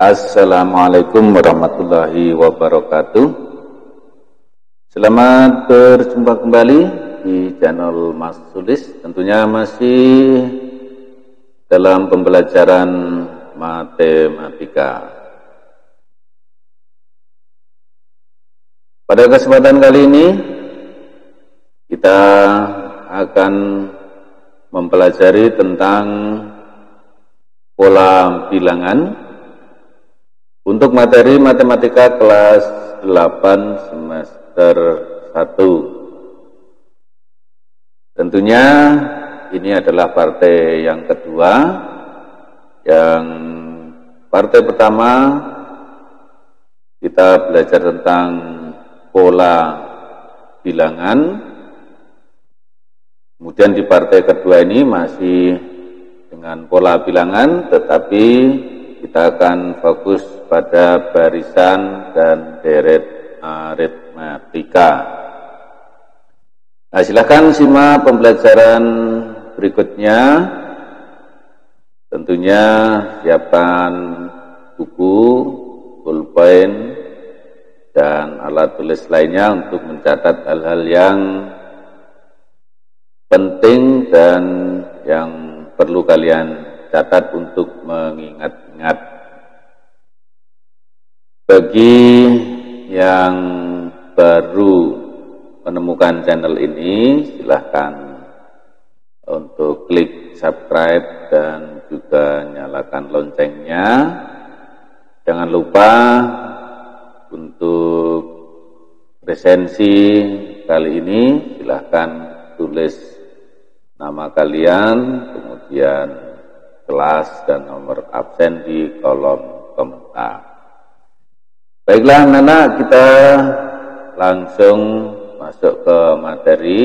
Assalamualaikum warahmatullahi wabarakatuh. Selamat berjumpa kembali di channel Mas Sulis. Tentunya masih dalam pembelajaran matematika. Pada kesempatan kali ini kita akan mempelajari tentang pola bilangan untuk materi matematika kelas 8 semester 1. Tentunya ini adalah partai yang kedua. Yang partai pertama kita belajar tentang pola bilangan. Kemudian di partai kedua ini masih dengan pola bilangan, tetapi kita akan fokus pada barisan dan deret aritmatika. Nah, silakan simak pembelajaran berikutnya. Tentunya siapkan buku, pulpen, dan alat tulis lainnya untuk mencatat hal-hal yang penting dan yang perlu kalian catat untuk mengingat-ingat. Bagi yang baru menemukan channel ini, silahkan untuk klik subscribe dan juga nyalakan loncengnya. Jangan lupa untuk resensi kali ini, silahkan tulis nama kalian, kemudian kelas dan nomor absen di kolom komentar. Baiklah anak-anak, kita langsung masuk ke materi,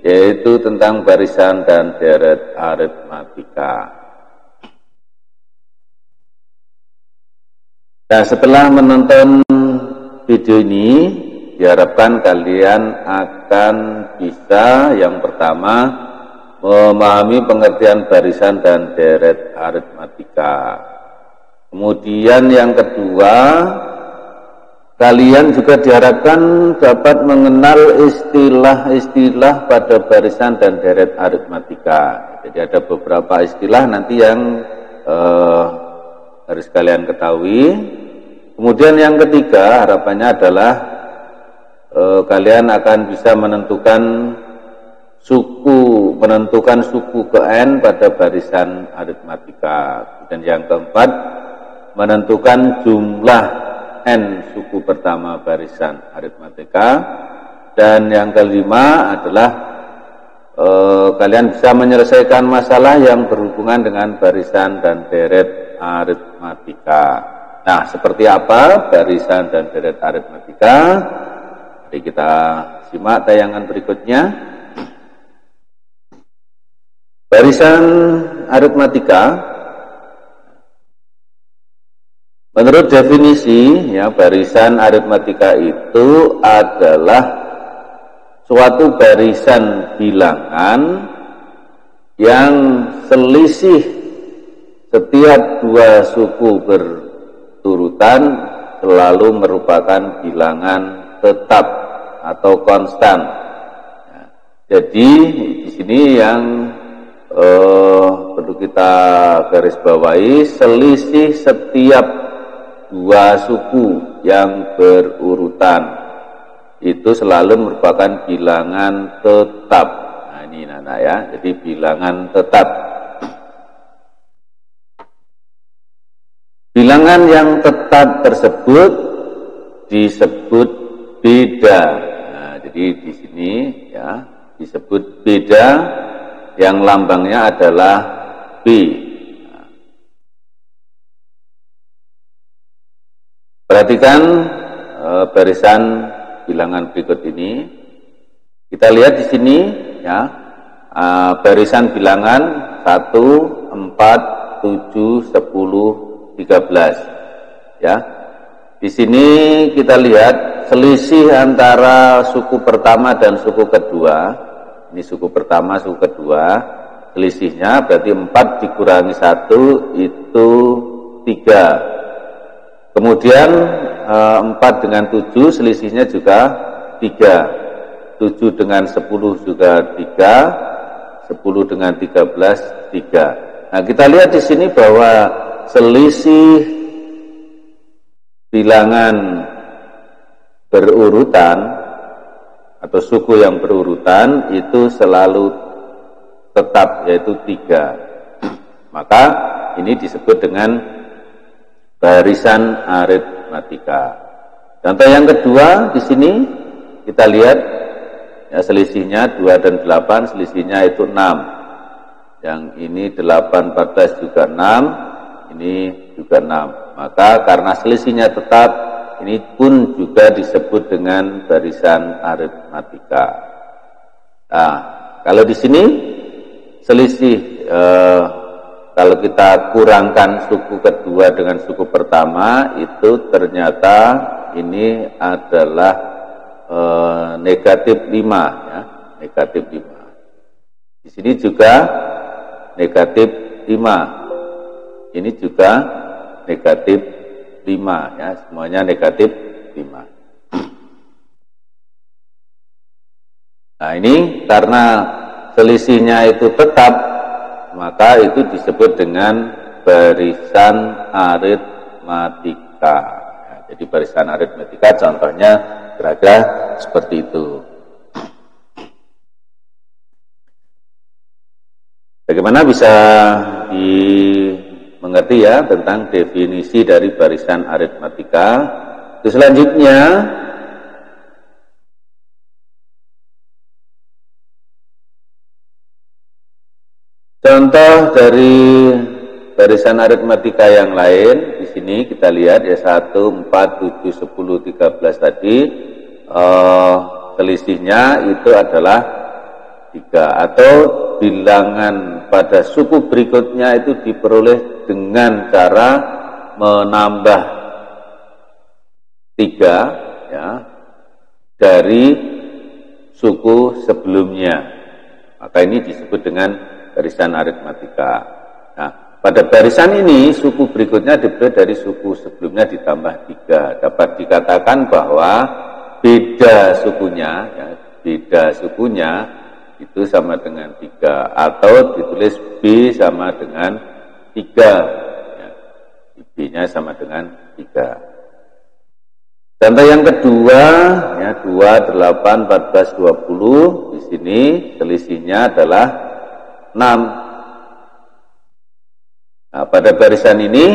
yaitu tentang barisan dan deret aritmatika. Nah, setelah menonton video ini, diharapkan kalian akan bisa yang pertama memahami pengertian barisan dan deret aritmatika. Kemudian yang kedua, kalian juga diharapkan dapat mengenal istilah-istilah pada barisan dan deret aritmatika. Jadi ada beberapa istilah nanti yang harus kalian ketahui. Kemudian yang ketiga, harapannya adalah kalian akan bisa menentukan suku ke n pada barisan aritmatika. Dan yang keempat, menentukan jumlah n suku pertama barisan aritmatika. Dan yang kelima adalah kalian bisa menyelesaikan masalah yang berhubungan dengan barisan dan deret aritmatika. Nah, seperti apa barisan dan deret aritmatika? Jadi kita simak tayangan berikutnya. Barisan aritmatika, menurut definisi, ya, barisan aritmatika itu adalah suatu barisan bilangan yang selisih setiap dua suku berturutan selalu merupakan bilangan tetap atau konstan. Nah, jadi di sini yang perlu kita garis bawahi, selisih setiap dua suku yang berurutan itu selalu merupakan bilangan tetap. Nah, ini anak ya, jadi bilangan tetap. Bilangan yang tetap tersebut disebut beda. Nah, jadi di sini ya disebut beda, yang lambangnya adalah B. Perhatikan barisan bilangan berikut ini. Kita lihat di sini ya, barisan bilangan 1, 4, 7, 10, 13. Ya. Di sini kita lihat selisih antara suku pertama dan suku kedua. Ini suku pertama, suku kedua. Selisihnya berarti 4 dikurangi 1 itu 3. Kemudian 4 dengan 7 selisihnya juga 3. 7 dengan 10 juga 3. 10 dengan 13 3. Nah, kita lihat di sini bahwa selisih bilangan berurutan atau suku yang berurutan itu selalu tetap, yaitu 3. Maka ini disebut dengan barisan aritmatika. Contoh yang kedua di sini kita lihat ya, selisihnya 2 dan 8, selisihnya itu 6. Yang ini 8 14 juga 6, ini juga 6. Maka karena selisihnya tetap, ini pun juga disebut dengan barisan aritmatika. Nah, kalau di sini selisih kalau kita kurangkan suku kedua dengan suku pertama, itu ternyata ini adalah negatif 5 ya, negatif 5. Di sini juga negatif 5. Ini juga negatif 5 ya, semuanya negatif 5. Nah, ini karena selisihnya itu tetap, maka itu disebut dengan barisan aritmatika. Ya, jadi barisan aritmatika contohnya kira-kira seperti itu. Bagaimana bisa dimengerti ya tentang definisi dari barisan aritmatika? Itu selanjutnya contoh dari barisan aritmatika yang lain. Di sini kita lihat ya 1, 4, 7, 10, 13 tadi selisihnya itu adalah 3, atau bilangan pada suku berikutnya itu diperoleh dengan cara menambah 3 ya, dari suku sebelumnya. Maka ini disebut dengan barisan aritmatika. Nah, pada barisan ini suku berikutnya diperoleh dari suku sebelumnya ditambah 3. Dapat dikatakan bahwa beda sukunya ya, beda sukunya itu sama dengan 3, atau ditulis B sama dengan 3 ya, B-nya sama dengan 3. Contoh yang kedua ya, 2, 8, 14, 20. Di sini selisihnya adalah 6. Nah, pada barisan ini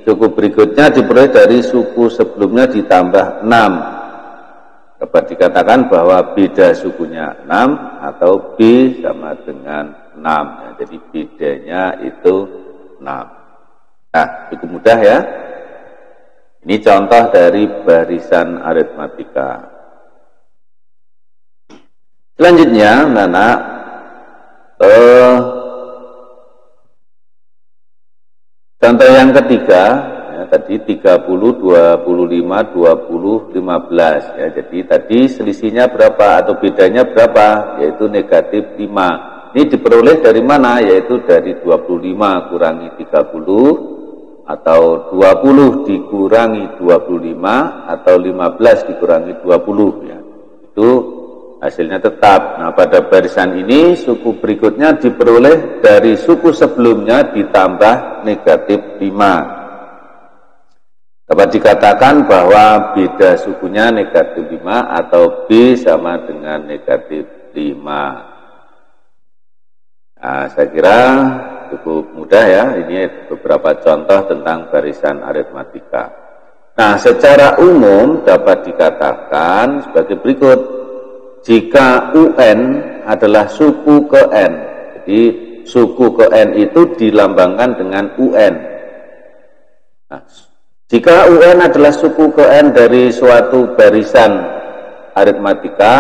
suku berikutnya diperoleh dari suku sebelumnya ditambah 6. Dapat dikatakan bahwa beda sukunya 6 atau B sama dengan 6 ya, jadi bedanya itu 6. Nah, cukup mudah ya. Ini contoh dari barisan aritmatika. Selanjutnya anak-anak, contoh yang ketiga ya, tadi 30, 25, 20, 15 ya. Jadi tadi selisihnya berapa atau bedanya berapa? Yaitu negatif 5. Ini diperoleh dari mana? Yaitu dari 25 kurangi 30, atau 20 dikurangi 25, atau 15 dikurangi 20 ya. Itu hasilnya tetap. Nah, pada barisan ini suku berikutnya diperoleh dari suku sebelumnya ditambah negatif 5. Dapat dikatakan bahwa beda sukunya negatif 5 atau B sama dengan negatif 5. Nah, saya kira cukup mudah ya. Ini beberapa contoh tentang barisan aritmatika. Nah, secara umum dapat dikatakan sebagai berikut. Jika UN adalah suku ke N, jadi suku ke N itu dilambangkan dengan UN. Nah, jika UN adalah suku ke N dari suatu barisan aritmatika,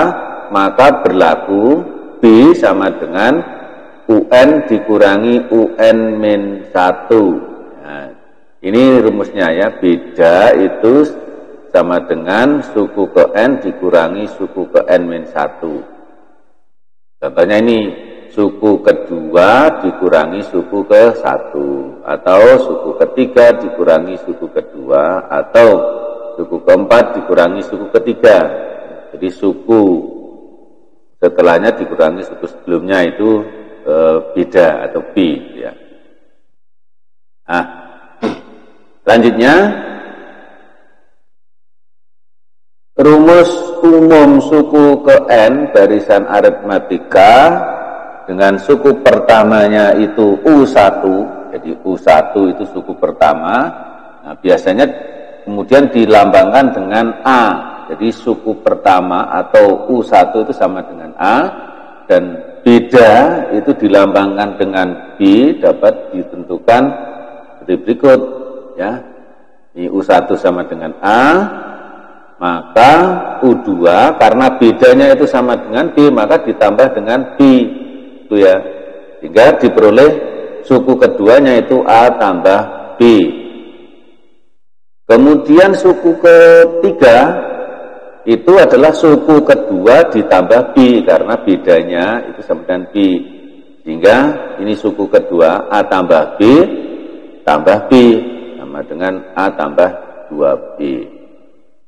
maka berlaku B sama dengan UN dikurangi UN-1. Nah, ini rumusnya ya, beda itu sama dengan suku ke N dikurangi suku ke N-1. Contohnya ini, suku kedua dikurangi suku ke satu, atau suku ketiga dikurangi suku kedua, atau suku keempat dikurangi suku ketiga. Jadi suku setelahnya dikurangi suku sebelumnya itu beda atau B ya. Nah, selanjutnya rumus umum suku ke N barisan aritmatika dengan suku pertamanya itu U1, jadi U1 itu suku pertama. Nah, biasanya kemudian dilambangkan dengan A, jadi suku pertama atau U1 itu sama dengan A, dan beda itu dilambangkan dengan B, dapat ditentukan seperti berikut ya. Ini U1 sama dengan A, maka U2 karena bedanya itu sama dengan B, maka ditambah dengan B itu ya, sehingga diperoleh suku keduanya itu A tambah B. Kemudian suku ketiga itu adalah suku kedua ditambah B, karena bedanya itu sama dengan B, sehingga ini suku kedua A tambah B tambah B sama dengan A tambah 2B.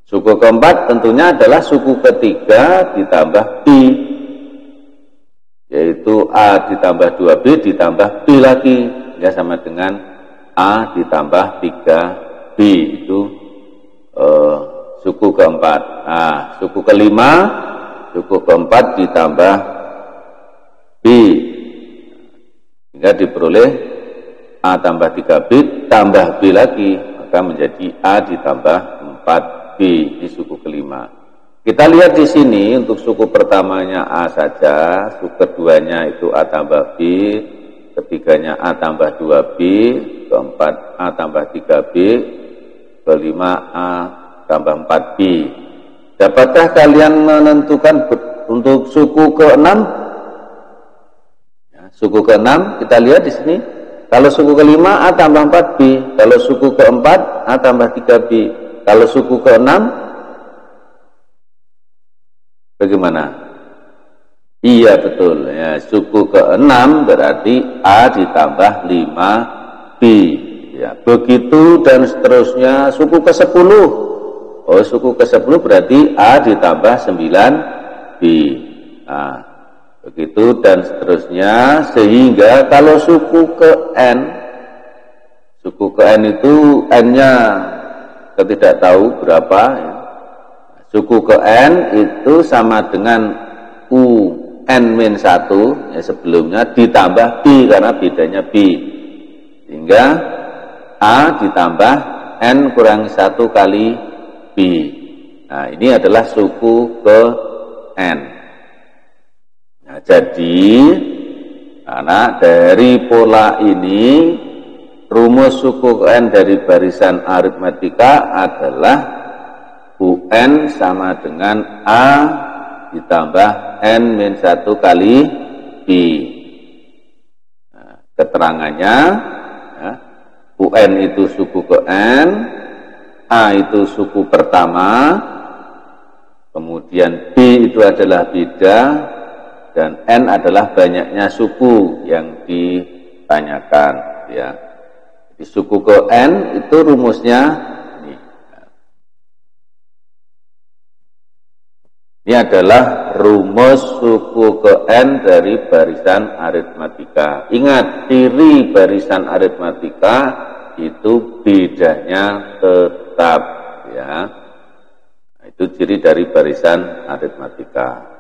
Suku keempat tentunya adalah suku ketiga ditambah B, yaitu A ditambah 2B ditambah B lagi, ya sama dengan A ditambah 3B, itu suku keempat. Nah, suku kelima, suku keempat ditambah B, hingga diperoleh A tambah 3B tambah B lagi, maka menjadi A ditambah 4B, ini suku kelima. Kita lihat di sini untuk suku pertamanya A saja, suku keduanya itu A tambah B, ketiganya A tambah 2B, keempat A tambah 3B, kelima A tambah 4B. Dapatkah kalian menentukan untuk suku ke-6? Ya, suku ke-6 kita lihat di sini. Kalau suku kelima A tambah 4B, kalau suku keempat A tambah 3B, kalau suku ke-6 bagaimana? Iya betul ya, suku ke-6 berarti A ditambah 5B ya. Begitu dan seterusnya. Suku ke-10, oh suku ke-10 berarti A ditambah 9B. Nah, begitu dan seterusnya, sehingga kalau suku ke N, suku ke N itu N-nya kita tidak tahu berapa ya. Suku ke N itu sama dengan UN-1 ya, sebelumnya ditambah B karena bedanya B, sehingga A ditambah N kurangi 1 kali B. Nah, ini adalah suku ke N. Nah, jadi karena dari pola ini rumus suku ke N dari barisan aritmatika adalah UN sama dengan A ditambah N-1 kali B. Nah, keterangannya ya, UN itu suku ke N, A itu suku pertama, kemudian B itu adalah beda, dan N adalah banyaknya suku yang ditanyakan ya. Di suku ke N itu rumusnya ini. Ini adalah rumus suku ke N dari barisan aritmatika. Ingat, ciri barisan aritmatika itu bedanya tetap ya. Itu ciri dari barisan aritmatika.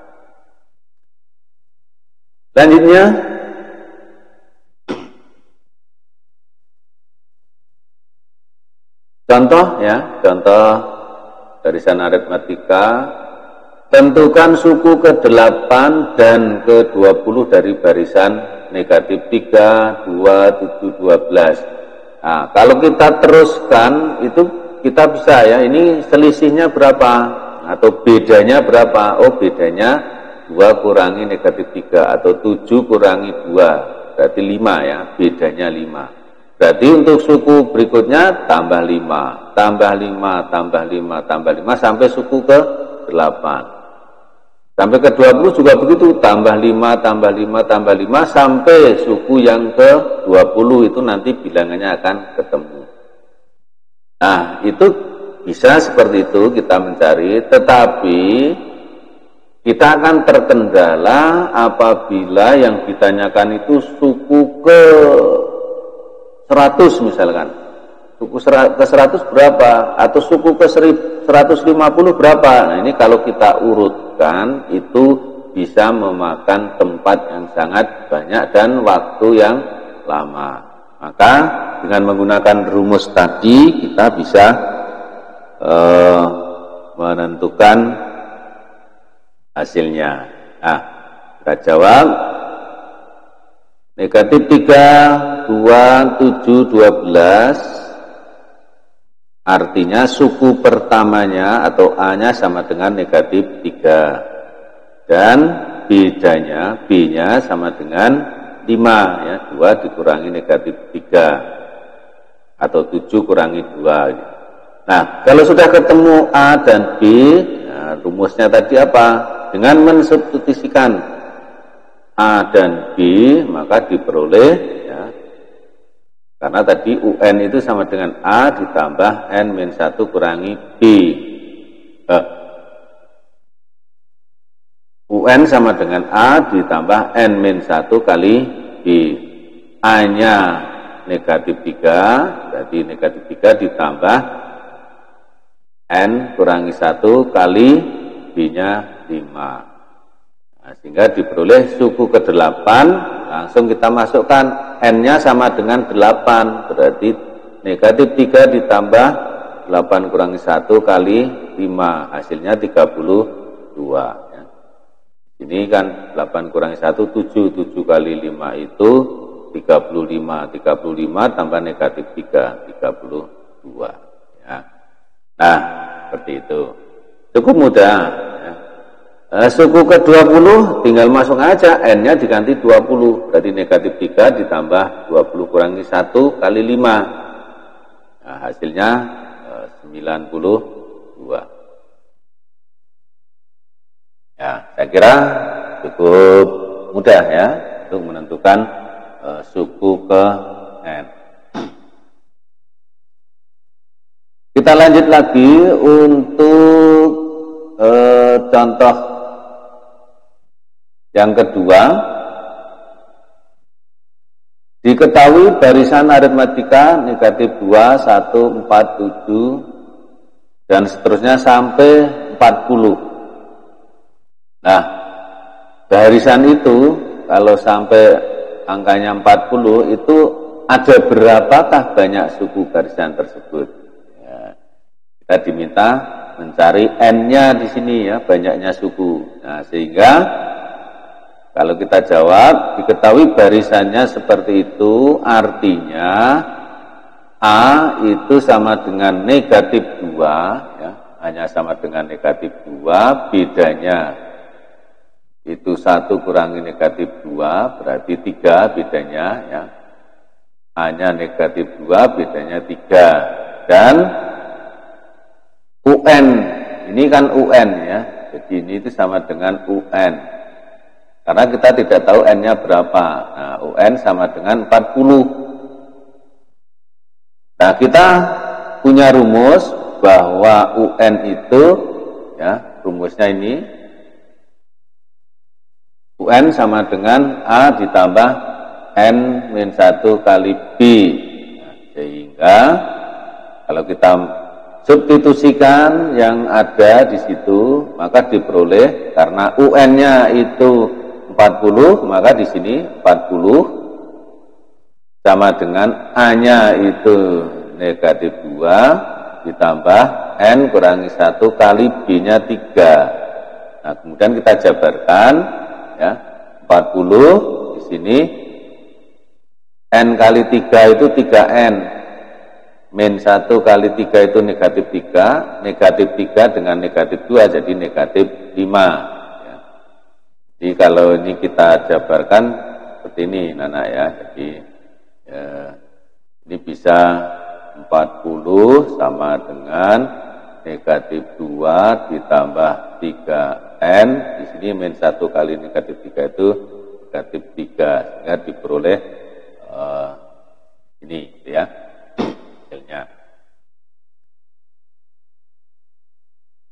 Selanjutnya contoh ya, contoh barisan aritmatika. Tentukan suku ke-8 dan ke-20 dari barisan negatif 3, 2, 7, 12. Nah, kalau kita teruskan itu kita bisa ya, ini selisihnya berapa atau bedanya berapa? Oh, bedanya 2 kurangi negatif 3 atau 7 kurangi 2 berarti 5 ya, bedanya 5. Berarti untuk suku berikutnya tambah 5, tambah 5, tambah 5, tambah 5 sampai suku ke-8. Sampai ke 20 juga begitu, tambah 5, tambah 5, tambah 5, sampai suku yang ke 20 itu nanti bilangannya akan ketemu. Nah, itu bisa seperti itu kita mencari, tetapi kita akan terkendala apabila yang ditanyakan itu suku ke 100 misalkan. Suku ke 100 berapa? Atau suku ke 150 berapa? Nah, ini kalau kita urutkan itu bisa memakan tempat yang sangat banyak dan waktu yang lama. Maka dengan menggunakan rumus tadi kita bisa menentukan hasilnya. Nah, kita jawab negatif 3, 2, 7, 12 artinya suku pertamanya atau A-nya sama dengan negatif 3 dan bedanya B-nya sama dengan 5 ya, 2 dikurangi negatif 3 atau 7 kurangi 2. Nah, kalau sudah ketemu A dan B, nah, rumusnya tadi apa? Dengan mensubstitusikan A dan B, maka diperoleh ya, karena tadi UN itu sama dengan A ditambah N-1 kurangi B. UN sama dengan A ditambah N-1 kali B. A-nya negatif 3, berarti negatif 3 ditambah N kurangi 1 kali B-nya 5. Nah, sehingga diperoleh suku ke-8, langsung kita masukkan N-nya sama dengan 8, berarti negatif 3 ditambah 8 kurangi 1 kali 5, hasilnya 32. Ya. Ini kan 8 kurangi 1, 7, 7 kali 5 itu 35, 35 tambah negatif 3, 32. Ya. Nah, seperti itu. Cukup mudah. Ya. Suku ke-20 tinggal masuk aja, N-nya diganti 20, berarti negatif 3 ditambah 20 kurangi 1 kali 5. Nah, hasilnya 92. Ya, saya kira cukup mudah ya untuk menentukan suku ke N. Kita lanjut lagi untuk contoh yang kedua. Diketahui barisan aritmatika negatif 2, 1, 4, 7 dan seterusnya sampai 40. Nah, barisan itu kalau sampai angkanya 40 itu ada berapakah banyak suku barisan tersebut? Ya, kita diminta mencari N-nya di sini ya, banyaknya suku. Nah, sehingga kalau kita jawab diketahui barisannya seperti itu, artinya A itu sama dengan negatif 2 ya, hanya sama dengan negatif 2, bedanya itu 1 kurangi negatif 2 berarti 3 bedanya ya. A-nya negatif 2 bedanya 3. Dan UN, ini kan UN ya. Jadi ini itu sama dengan UN. Karena kita tidak tahu N-nya berapa. Nah, UN sama dengan 40. Nah, kita punya rumus bahwa UN itu ya, rumusnya ini UN sama dengan A ditambah N-1 kali B. Nah, sehingga kalau kita substitusikan yang ada di situ, maka diperoleh karena UN-nya itu 40, maka di sini 40 sama dengan A-nya itu negatif 2 ditambah N kurangi 1 kali B-nya 3. Nah, kemudian kita jabarkan ya, 40 di sini N kali 3 itu 3N, min 1 kali 3 itu negatif 3, negatif 3 dengan negatif 2 jadi negatif 5 ya. Jadi kalau ini kita jabarkan seperti ini Nana ya, jadi ya, ini bisa 40 sama dengan negatif 2 ditambah 3 N, di sini min 1 kali negatif 3 itu negatif 3, sehingga diperoleh ini gitu ya hasilnya.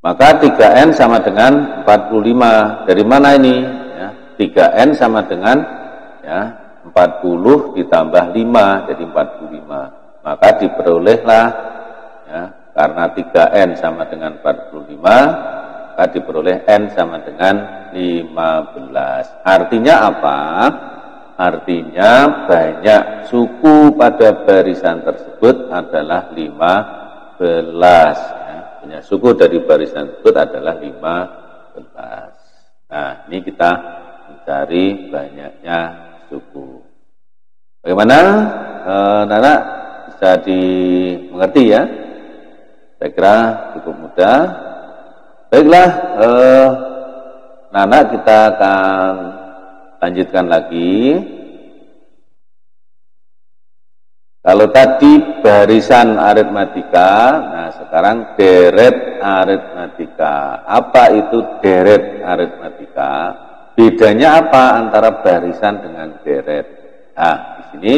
Maka 3N sama dengan 45. Dari mana ini? Ya, 3N sama dengan ya 40 ditambah 5 jadi 45. Maka diperolehlah ya, karena 3N sama dengan 45, maka diperoleh N sama dengan 15. Artinya apa? Artinya banyak suku pada barisan tersebut adalah 15. Ya. Banyak suku dari barisan tersebut adalah 15. Nah, ini kita mencari banyaknya suku. Bagaimana? Nana bisa dimengerti ya? Saya kira cukup mudah. Baiklah, Nana kita akan lanjutkan lagi. Kalau tadi barisan aritmatika, nah sekarang deret aritmatika. Apa itu deret aritmatika? Bedanya apa antara barisan dengan deret? Nah, di sini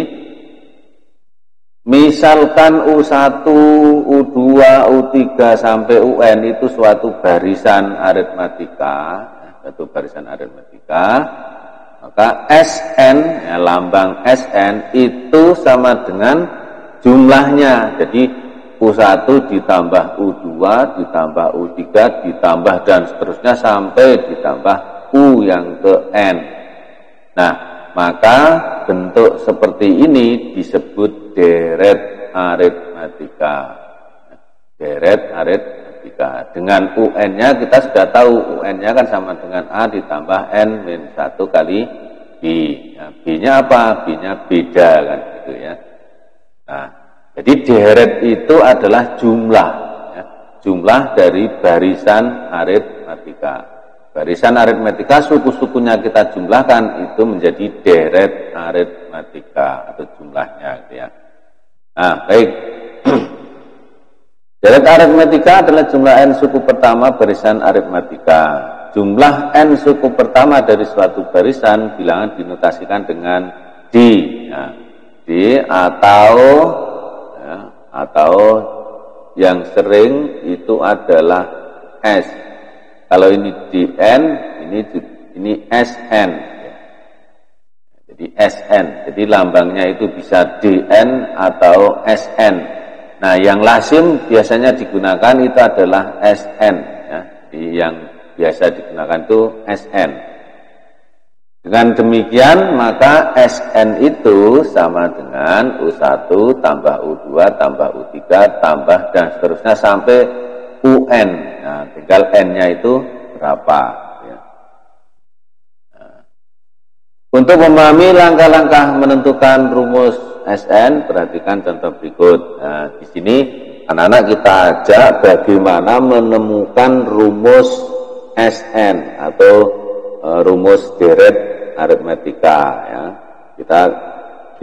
misalkan U1, U2, U3 sampai UN itu suatu barisan aritmatika, suatu barisan aritmatika, maka SN, ya, lambang SN itu sama dengan jumlahnya. Jadi U1 ditambah U2 ditambah U3 ditambah dan seterusnya sampai ditambah U yang ke N. Nah, maka bentuk seperti ini disebut deret aritmatika. Deret aritmatika. Dengan UN-nya kita sudah tahu, UN-nya kan sama dengan A ditambah N min 1 kali B. Ya, B-nya apa? B-nya beda kan gitu ya. Nah, jadi deret itu adalah jumlah, ya, jumlah dari barisan aritmatika. Barisan aritmatika suku-sukunya kita jumlahkan itu menjadi deret aritmatika atau jumlahnya gitu ya. Nah, baik. Deret aritmatika adalah jumlah n suku pertama barisan aritmatika. Jumlah n suku pertama dari suatu barisan bilangan dinotasikan dengan D, ya. D atau yang sering itu adalah S. Kalau ini DN, ini SN. Jadi SN. Jadi lambangnya itu bisa DN atau SN. Nah, yang lazim biasanya digunakan itu adalah SN. Ya. Jadi yang biasa digunakan itu SN. Dengan demikian, maka SN itu sama dengan U1 tambah U2 tambah U3 tambah dan seterusnya sampai UN. Nah, tinggal N-nya itu berapa ya. Nah, untuk memahami langkah-langkah menentukan rumus SN, perhatikan contoh berikut. Nah, di sini anak-anak kita ajak bagaimana menemukan rumus SN atau rumus deret aritmatika ya. Kita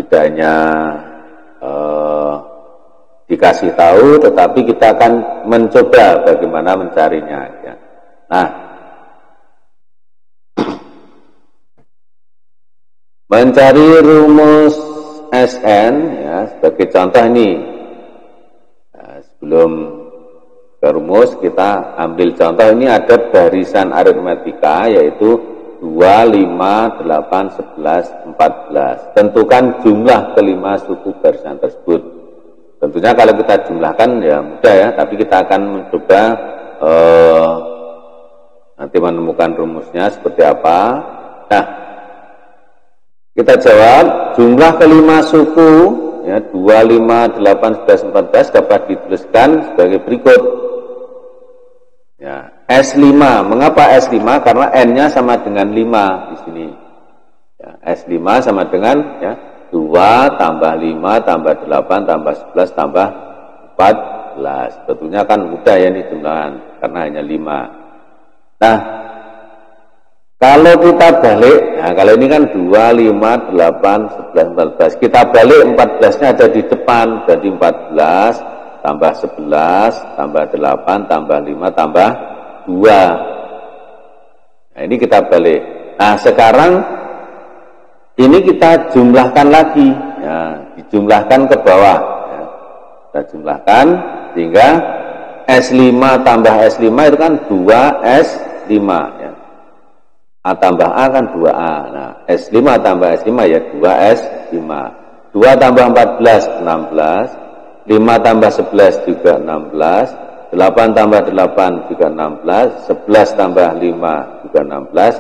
tidak hanya dikasih tahu, tetapi kita akan mencoba bagaimana mencarinya ya. Nah, mencari rumus SN ya, sebagai contoh ini. Nah, sebelum ke rumus kita ambil contoh. Ini ada barisan aritmatika yaitu 2, 5, 8, 11, 14. Tentukan jumlah kelima suku barisan tersebut. Tentunya kalau kita jumlahkan ya mudah ya, tapi kita akan mencoba nanti menemukan rumusnya seperti apa. Nah, kita jawab jumlah kelima suku ya 2, 5, 8, 11, 14 dapat dituliskan sebagai berikut. Ya, S5. Mengapa S5? Karena N-nya sama dengan 5 di sini. Ya, S5 sama dengan ya 2 tambah 5 tambah 8 tambah 11 tambah 14. Tentunya kan mudah ya ini jumlahan karena hanya 5. Nah, kalau kita balik, nah kalau ini kan 2, 5, 8, 11, 14. Kita balik 14-nya ada di depan, berarti 14 tambah 11 tambah 8 tambah 5 tambah 2. ini kita balik. Nah, sekarang ini kita jumlahkan lagi, ya, dijumlahkan ke bawah, ya. Kita jumlahkan sehingga S5 tambah S5 itu kan 2S5, ya. A tambah A kan 2A. Nah, S5 tambah S5 ya 2S5. 2 tambah 14, 16. 5 tambah 11 juga 16. 8 tambah 8 juga 16. 11 tambah 5 juga 16.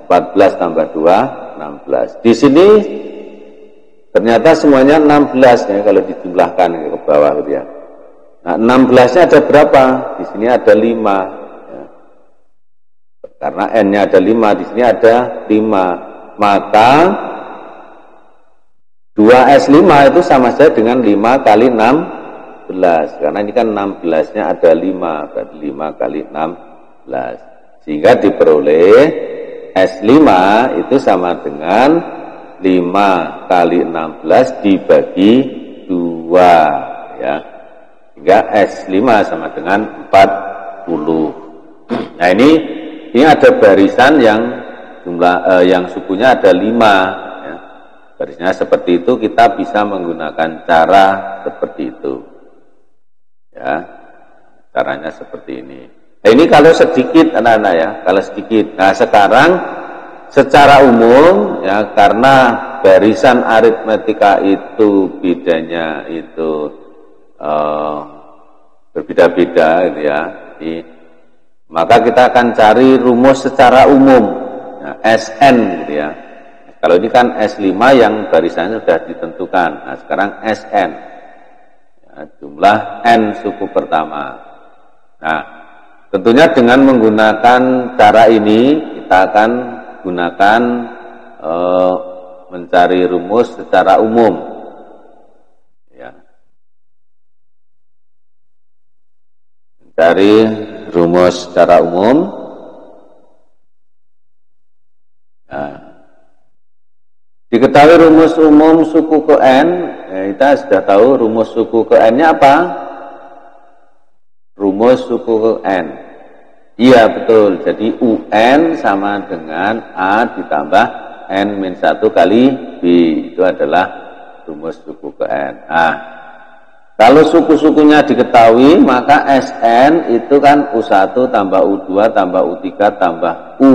14 tambah 2, 16. Di sini ternyata semuanya 16 ya kalau dijumlahkan ke bawah gitu ya. Nah, 16-nya ada berapa? Di sini ada 5. Ya. Karena N-nya ada 5, di sini ada 5. Maka 2S5 itu sama saja dengan 5 kali 16. Karena ini kan 16-nya ada 5, berarti 5 kali 16. Sehingga diperoleh S5 itu sama dengan 5 kali 16 dibagi 2, ya. Sehingga S5 sama dengan 40. Nah, ini ada barisan yang jumlah yang sukunya ada 5, ya. Barisnya seperti itu, kita bisa menggunakan cara seperti itu. Ya. Caranya seperti ini. Nah, ini kalau sedikit anak-anak ya, kalau sedikit. Nah, sekarang secara umum ya, karena barisan aritmetika itu bedanya itu berbeda-beda gitu ya. Maka kita akan cari rumus secara umum, ya, Sn gitu ya. Kalau ini kan S5 yang barisannya sudah ditentukan. Nah, sekarang Sn, ya, jumlah N suku pertama. Nah, tentunya dengan menggunakan cara ini kita akan gunakan mencari rumus secara umum, ya. Mencari rumus secara umum. Nah, diketahui rumus umum suku ke N, ya, kita sudah tahu rumus suku ke N-nya apa? Rumus suku ke N. Iya betul, jadi UN sama dengan A ditambah N-1 kali B. Itu adalah rumus suku ke N. Nah, kalau suku-sukunya diketahui, maka Sn itu kan U1 tambah U2 tambah U3 tambah U.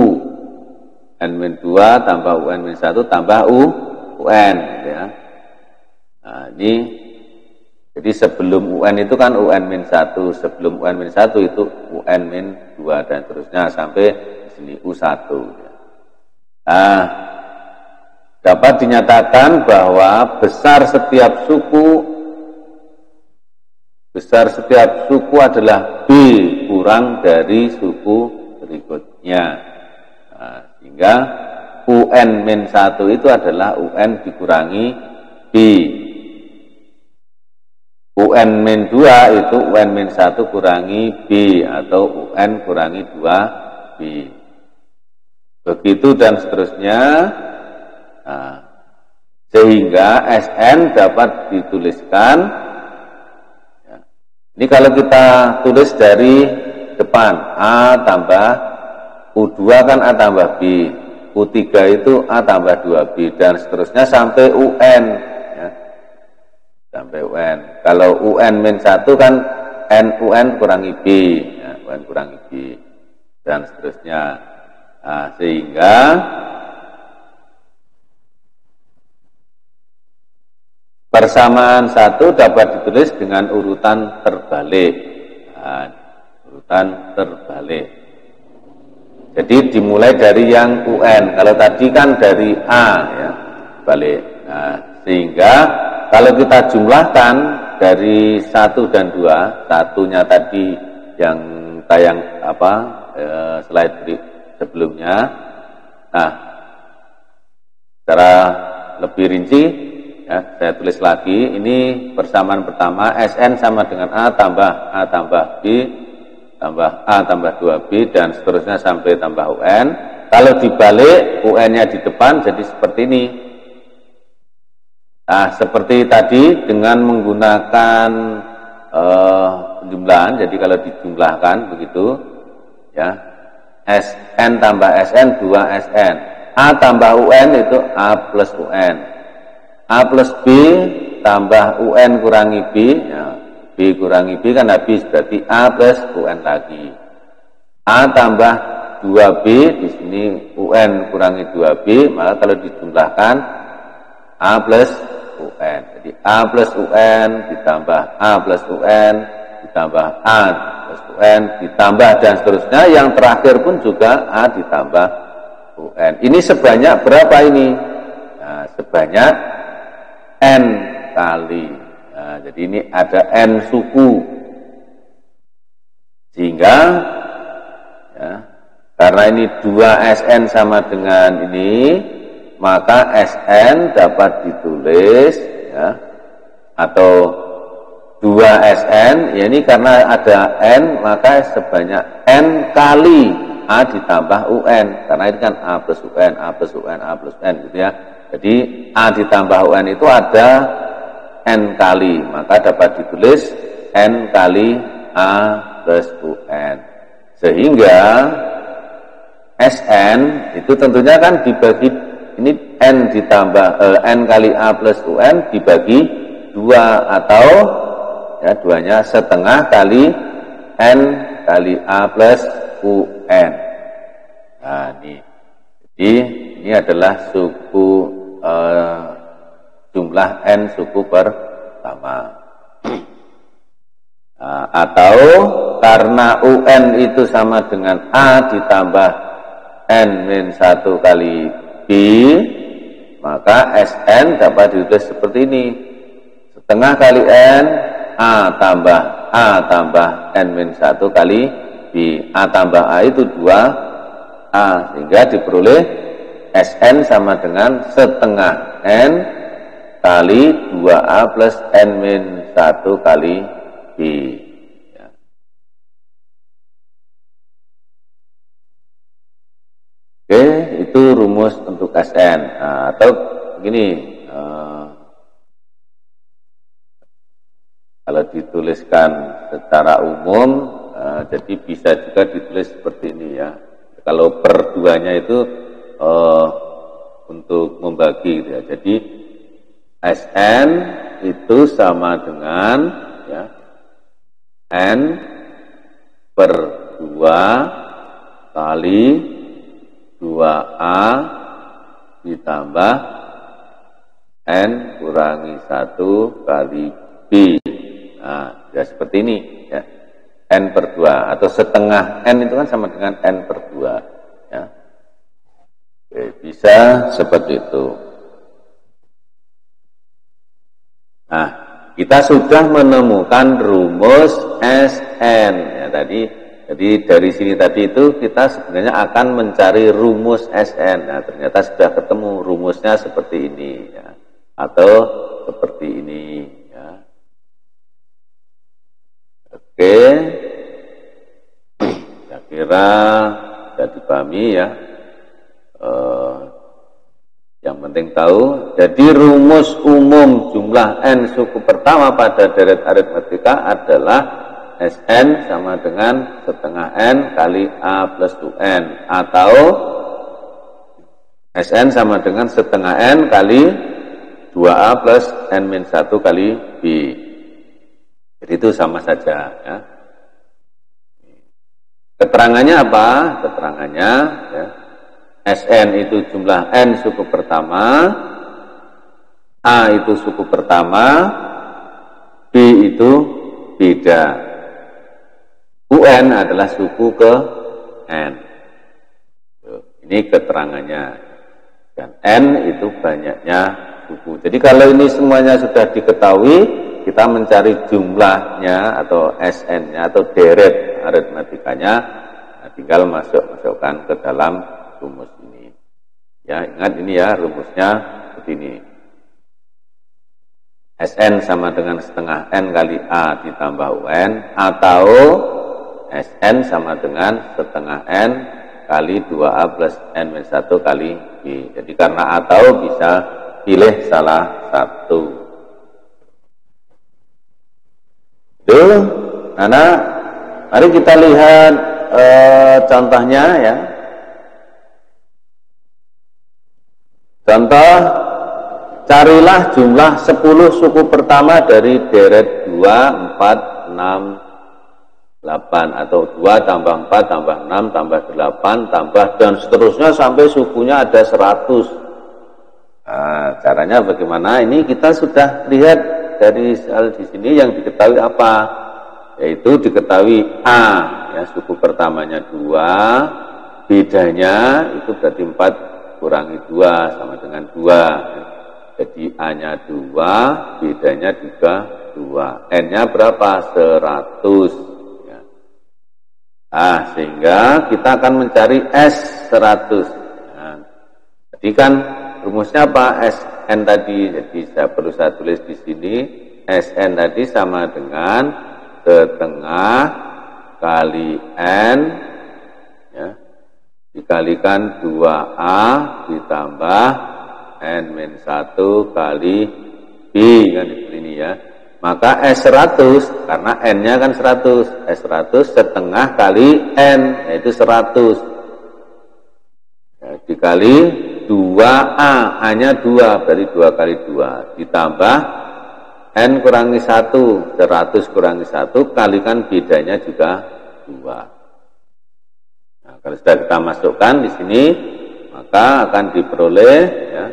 N-2 tambah UN-1 tambah UN. Ya. Nah, ini jadi sebelum UN itu kan UN-1, sebelum UN-1 itu UN-2 dan terusnya sampai di sini U1. Nah, dapat dinyatakan bahwa besar setiap suku adalah B kurang dari suku berikutnya. Nah, sehingga UN-1 itu adalah UN dikurangi B. UN-2 itu UN-1 kurangi B atau UN kurangi 2B. Begitu dan seterusnya. Nah, sehingga Sn dapat dituliskan, ya. Ini kalau kita tulis dari depan, A tambah U2 kan A tambah B, U3 itu A tambah 2B dan seterusnya sampai UN, ya. Sampai UN. Kalau UN-1 kan NUN kurangi B, ya, UN kurangi B dan seterusnya. Nah, sehingga persamaan 1 dapat ditulis dengan urutan terbalik. Nah, urutan terbalik. Jadi dimulai dari yang UN. Kalau tadi kan dari A, ya, balik. Nah, sehingga kalau kita jumlahkan dari 1 dan 2, satunya tadi yang tayang slide sebelumnya. Nah, secara lebih rinci, ya, saya tulis lagi. Ini persamaan pertama, Sn sama dengan A tambah B tambah A tambah 2B dan seterusnya sampai tambah UN. Kalau dibalik, UN-nya di depan jadi seperti ini. Nah, seperti tadi dengan menggunakan jumlahan, jadi kalau dijumlahkan begitu, ya, Sn tambah Sn 2Sn. A tambah UN itu A plus UN. A plus B tambah UN kurangi B, ya, B kurangi B kan habis, berarti A plus UN lagi. A tambah 2B, di sini UN kurangi 2B, maka kalau dijumlahkan A plus UN. Jadi A plus UN ditambah A plus UN ditambah A plus UN ditambah dan seterusnya. Yang terakhir pun juga A ditambah UN. Ini sebanyak berapa ini? Nah, sebanyak N kali. Nah, jadi ini ada N suku. Sehingga ya, karena ini 2Sn sama dengan ini, maka Sn dapat ditulis ya, atau 2Sn, ya ini karena ada N, maka sebanyak N kali A ditambah UN, karena ini kan A plus UN, A plus UN, A plus UN gitu ya. Jadi A ditambah UN itu ada N kali, maka dapat ditulis N kali A plus UN. Sehingga Sn itu tentunya kan dibagi, ini N ditambah N kali A plus UN dibagi 2, atau ya duanya setengah kali N kali A plus UN. Nah ini, jadi ini adalah suku jumlah N suku pertama. Nah, atau karena UN itu sama dengan A ditambah N-1 kali B, maka Sn dapat ditulis seperti ini, setengah kali N A tambah N-1 kali B. A tambah A itu 2A, sehingga diperoleh Sn sama dengan setengah N kali 2A plus N-1 kali B. Ya. Oke, itu rumus untuk Sn. Nah, atau begini, kalau dituliskan secara umum, jadi bisa juga ditulis seperti ini ya. Kalau per duanya itu untuk membagi gitu ya. Jadi Sn itu sama dengan ya, N per 2 kali 2A ditambah N kurangi 1 kali B. Nah, ya seperti ini ya. N per 2 atau setengah N itu kan sama dengan N per 2 ya. Oke, bisa seperti itu. Nah, kita sudah menemukan rumus Sn ya tadi. Jadi dari sini tadi itu kita sebenarnya akan mencari rumus Sn. Nah, ternyata sudah ketemu rumusnya seperti ini ya. Atau seperti ini ya. Oke, saya kira sudah dipahami ya. Yang penting tahu, jadi rumus umum jumlah N suku pertama pada deret aritmatika adalah Sn sama dengan setengah N kali A plus 2N, atau Sn sama dengan setengah N kali 2A plus N-1 kali B. Jadi itu sama saja ya. Keterangannya apa? Keterangannya ya, Sn itu jumlah N suku pertama, A itu suku pertama, B itu beda. UN adalah suku ke N. Ini keterangannya. Dan N itu banyaknya suku. Jadi kalau ini semuanya sudah diketahui, kita mencari jumlahnya atau Sn-nya atau deret aritmatikanya, nah tinggal masukkan ke dalam rumus ini. Ya, ingat ini ya rumusnya seperti ini. Sn sama dengan setengah N kali A ditambah UN, atau Sn sama dengan setengah N kali 2A plus N-1 kali B. Jadi karena atau bisa pilih salah satu. Itu, anak, mari kita lihat contohnya ya. Contoh, carilah jumlah 10 suku pertama dari deret 2, 4, 6, 8 atau 2 tambah 4 tambah 6 tambah 8 tambah dan seterusnya sampai sukunya ada 100. Nah, caranya bagaimana? Ini kita sudah lihat dari hal di sini yang diketahui apa? Yaitu diketahui A, ya, suku pertamanya 2, bedanya itu berarti 4 kurangi 2 sama dengan 2. Jadi A-nya 2, bedanya juga 2. N-nya berapa? 100. Ya. Nah, sehingga kita akan mencari S100. Nah, jadi kan rumusnya apa? Sn tadi, jadi saya tulis di sini, Sn tadi sama dengan setengah kali N, ya, dikalikan 2A ditambah N-1 kali B, kan ini ya. Maka S100, karena N-nya kan 100, S100 setengah kali N, yaitu 100. Ya, dikali 2A, A-nya 2, berarti 2 kali 2, ditambah N kurangi 1, 100 kurangi 1, kalikan bedanya juga 2. Nah, kalau sudah kita masukkan di sini, maka akan diperoleh ya,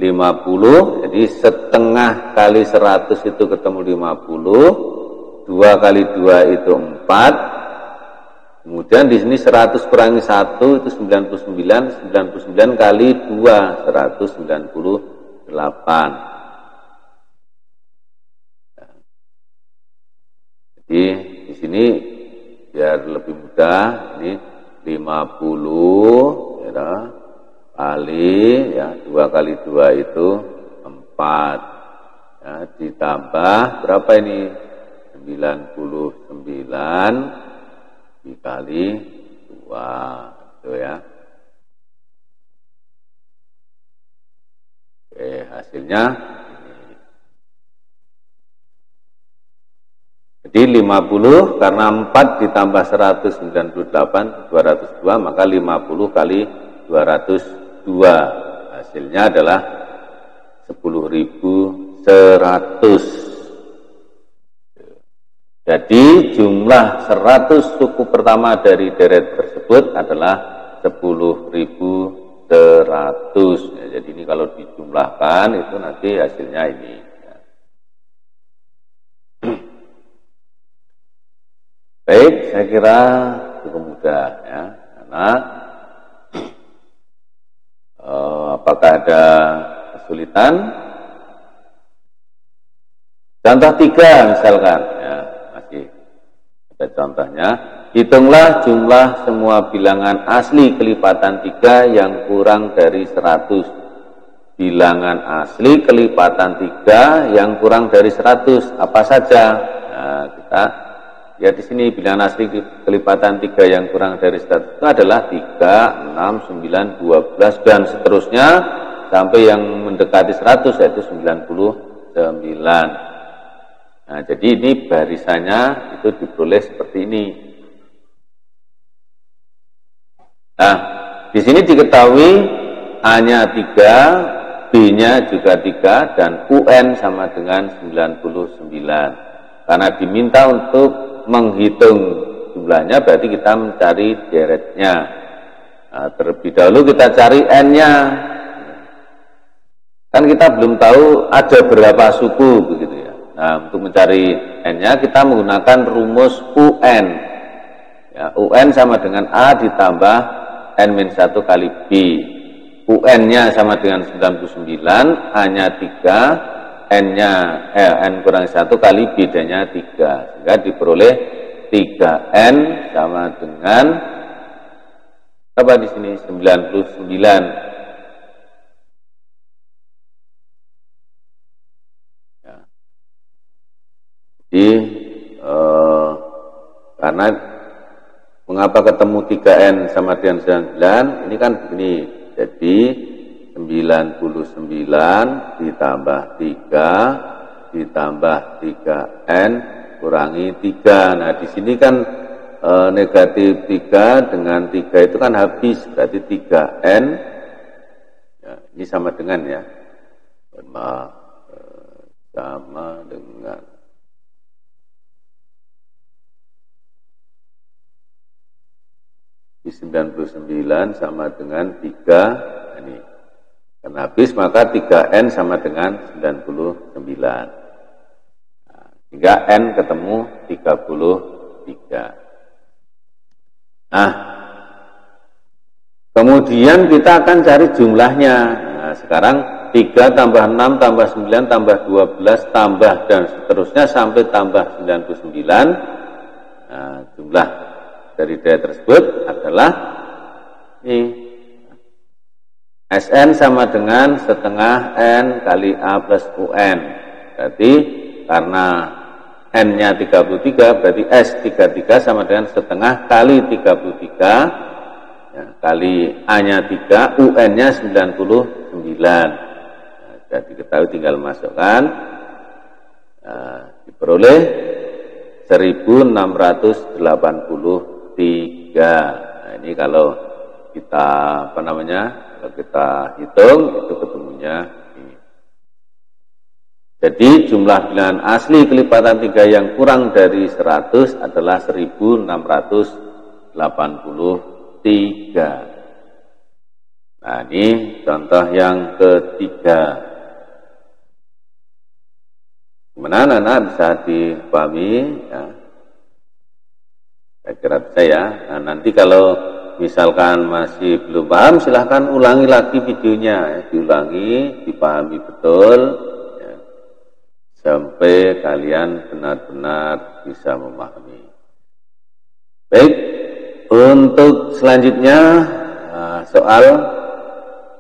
50, jadi setengah kali 100 itu ketemu 50, 2 kali 2 itu 4, kemudian di sini 100 kurangi 1 itu 99, 99 kali 2, 198. Jadi di sini biar lebih mudah, ini 50 ya, kali ya 2 kali 2 itu 4. Ya, ditambah berapa ini? 99 dikali 2 itu ya. Oke, hasilnya ini. Jadi 50 karena 4 ditambah 198 202, maka 50 kali 202 hasilnya adalah 10.100. Jadi jumlah 100 suku pertama dari deret tersebut adalah 10.100. Ya, jadi ini kalau dijumlahkan itu nanti hasilnya ini. Ya. Baik, saya kira cukup mudah ya, karena apakah ada kesulitan? Contoh 3 misalkan ya. Contohnya, hitunglah jumlah semua bilangan asli kelipatan 3 yang kurang dari 100. Bilangan asli kelipatan 3 yang kurang dari 100 apa saja? Nah, kita lihat di sini bilangan asli kelipatan 3 yang kurang dari 100 itu adalah 3, 6, 9, 12 dan seterusnya sampai yang mendekati 100 yaitu 99. Nah, jadi ini barisannya itu diperoleh seperti ini. Nah, di sini diketahui A-nya 3, B-nya juga 3, dan UN sama dengan 99. Karena diminta untuk menghitung jumlahnya, berarti kita mencari deretnya. Nah, terlebih dahulu kita cari N-nya. Kan kita belum tahu ada berapa suku, begitu ya. Nah, untuk mencari N-nya kita menggunakan rumus UN. Ya, UN sama dengan A ditambah N-1 kali B. UN-nya sama dengan 99, A-nya 3, N-nya N kurang 1 kali bedanya 3. Sehingga diperoleh 3N sama dengan apa di sini? 99. Jadi karena mengapa ketemu 3N sama dengan 99, ini kan begini, jadi 99 ditambah 3 ditambah 3N kurangi 3. Nah, di sini kan negatif 3 dengan 3 itu kan habis, berarti 3N ya, ini sama dengan ya, maaf, sama dengan di 99 sama dengan 3 ini. Karena habis maka 3N sama dengan 99. Nah, 3N ketemu 33. Nah, kemudian kita akan cari jumlahnya. Nah, sekarang 3 tambah 6 tambah 9 tambah 12 tambah dan seterusnya sampai tambah 99. Nah, jumlah dari daya tersebut adalah ini. Sn sama dengan setengah N kali A plus UN. Berarti karena N-nya 33, berarti S33 sama dengan setengah kali 33 ya, kali A-nya 3, UN-nya 99. Nah, sudah diketahui tinggal masukkan. Nah, diperoleh 1683. Nah, ini kalau kita kalau kita hitung itu ketemunya ini. Jadi jumlah bilangan asli kelipatan 3 yang kurang dari 100 adalah 1683. Nah, ini contoh yang ketiga. Gimana anak bisa dipahami ya? Saya kira bisa ya. Nah, nanti kalau misalkan masih belum paham, silahkan ulangi lagi videonya ya. Diulangi, dipahami betul ya, sampai kalian benar-benar bisa memahami. Baik, untuk selanjutnya soal,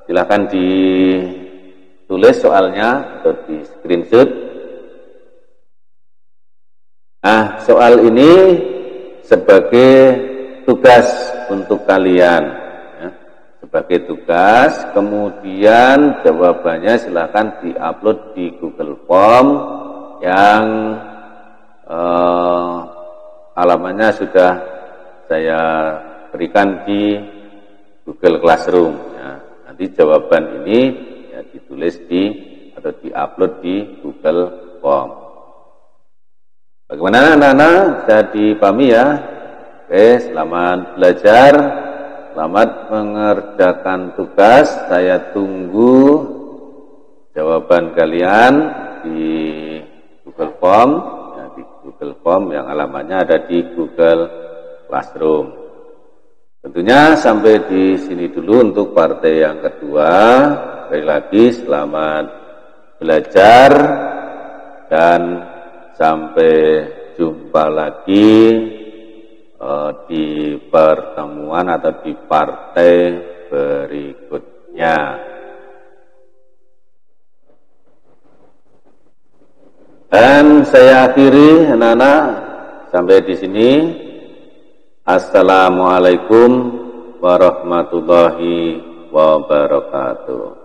silahkan ditulis soalnya atau di screenshot. Nah, soal ini sebagai tugas untuk kalian ya, sebagai tugas, kemudian jawabannya silahkan diupload di Google Form yang alamatnya sudah saya berikan di Google Classroom ya. Nanti jawaban ini ya, ditulis atau diupload di Google Form. Bagaimana anak-anak, bisa dipahami ya? Oke, selamat belajar, selamat mengerjakan tugas. Saya tunggu jawaban kalian di Google Form ya, di Google Form yang alamatnya ada di Google Classroom. Tentunya sampai di sini dulu untuk partai yang kedua. Sekali lagi selamat belajar dan sampai jumpa lagi di pertemuan atau di partai berikutnya. Dan saya akhiri anak-anak sampai di sini. Assalamualaikum warahmatullahi wabarakatuh.